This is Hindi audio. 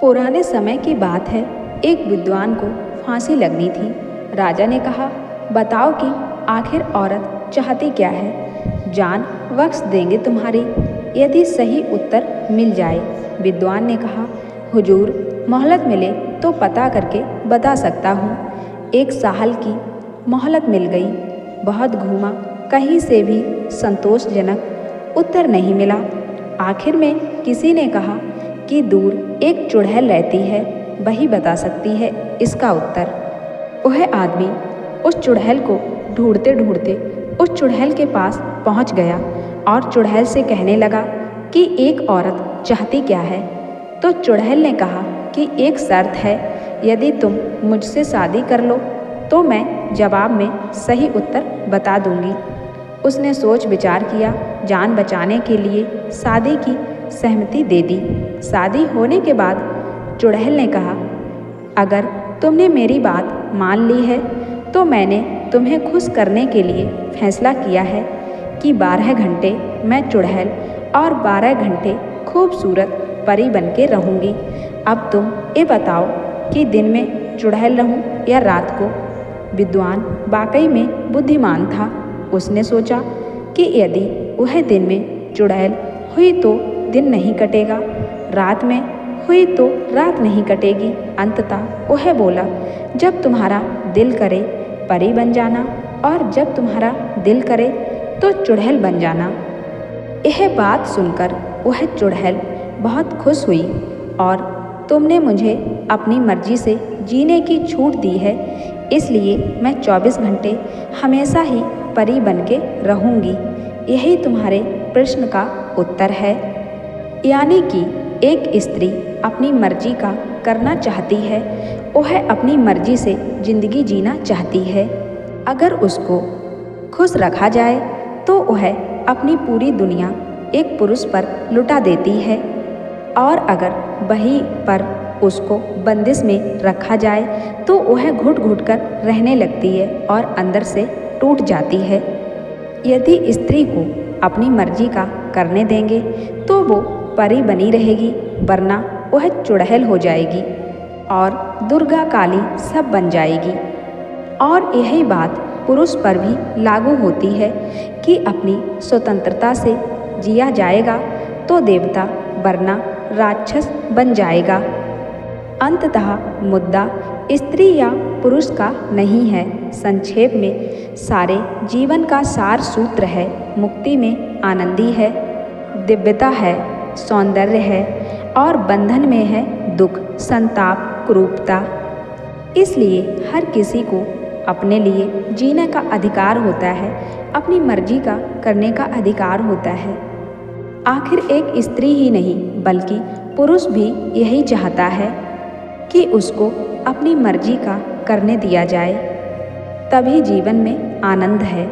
पुराने समय की बात है, एक विद्वान को फांसी लगनी थी। राजा ने कहा, बताओ कि आखिर औरत चाहती क्या है। जान बख्श देंगे तुम्हारी यदि सही उत्तर मिल जाए। विद्वान ने कहा, हुजूर मोहलत मिले तो पता करके बता सकता हूँ। 1 साल की मोहलत मिल गई। बहुत घूमा, कहीं से भी संतोषजनक उत्तर नहीं मिला। आखिर में किसी ने कहा कि दूर एक चुड़ैल रहती है, वही बता सकती है इसका उत्तर। वह आदमी उस चुड़ैल को ढूंढते ढूंढते उस चुड़ैल के पास पहुंच गया और चुड़ैल से कहने लगा कि एक औरत चाहती क्या है। तो चुड़ैल ने कहा कि एक शर्त है, यदि तुम मुझसे शादी कर लो तो मैं जवाब में सही उत्तर बता दूंगी। उसने सोच विचार किया, जान बचाने के लिए शादी की सहमति दे दी। शादी होने के बाद चुड़ैल ने कहा, अगर तुमने मेरी बात मान ली है तो मैंने तुम्हें खुश करने के लिए फैसला किया है कि 12 घंटे मैं चुड़ैल और 12 घंटे खूबसूरत परी बन के रहूँगी। अब तुम ये बताओ कि दिन में चुड़ैल रहूँ या रात को। विद्वान वाकई में बुद्धिमान था। उसने सोचा कि यदि वह दिन में चुड़ैल हुई तो दिन नहीं कटेगा, रात में हुई तो रात नहीं कटेगी। अंततः वह बोला, जब तुम्हारा दिल करे परी बन जाना और जब तुम्हारा दिल करे तो चुड़ैल बन जाना। यह बात सुनकर वह चुड़ैल बहुत खुश हुई और तुमने मुझे अपनी मर्जी से जीने की छूट दी है, इसलिए मैं 24 घंटे हमेशा ही परी बन के रहूँगी। यही तुम्हारे प्रश्न का उत्तर है। यानी कि एक स्त्री अपनी मर्जी का करना चाहती है, वह अपनी मर्जी से ज़िंदगी जीना चाहती है। अगर उसको खुश रखा जाए तो वह अपनी पूरी दुनिया एक पुरुष पर लुटा देती है, और अगर वहीं पर उसको बंदिश में रखा जाए तो वह घुट घुट कर रहने लगती है और अंदर से टूट जाती है। यदि स्त्री को अपनी मर्जी का करने देंगे तो वो परी बनी रहेगी, वरना वह चुड़ैल हो जाएगी और दुर्गा काली सब बन जाएगी। और यही बात पुरुष पर भी लागू होती है कि अपनी स्वतंत्रता से जिया जाएगा तो देवता वरना राक्षस बन जाएगा। अंततः मुद्दा स्त्री या पुरुष का नहीं है। संक्षेप में सारे जीवन का सार सूत्र है, मुक्ति में आनंदी है, दिव्यता है, सौंदर्य है और बंधन में है दुख, संताप, कुरूपता। इसलिए हर किसी को अपने लिए जीने का अधिकार होता है, अपनी मर्जी का करने का अधिकार होता है। आखिर एक स्त्री ही नहीं बल्कि पुरुष भी यही चाहता है कि उसको अपनी मर्जी का करने दिया जाए, तभी जीवन में आनंद है।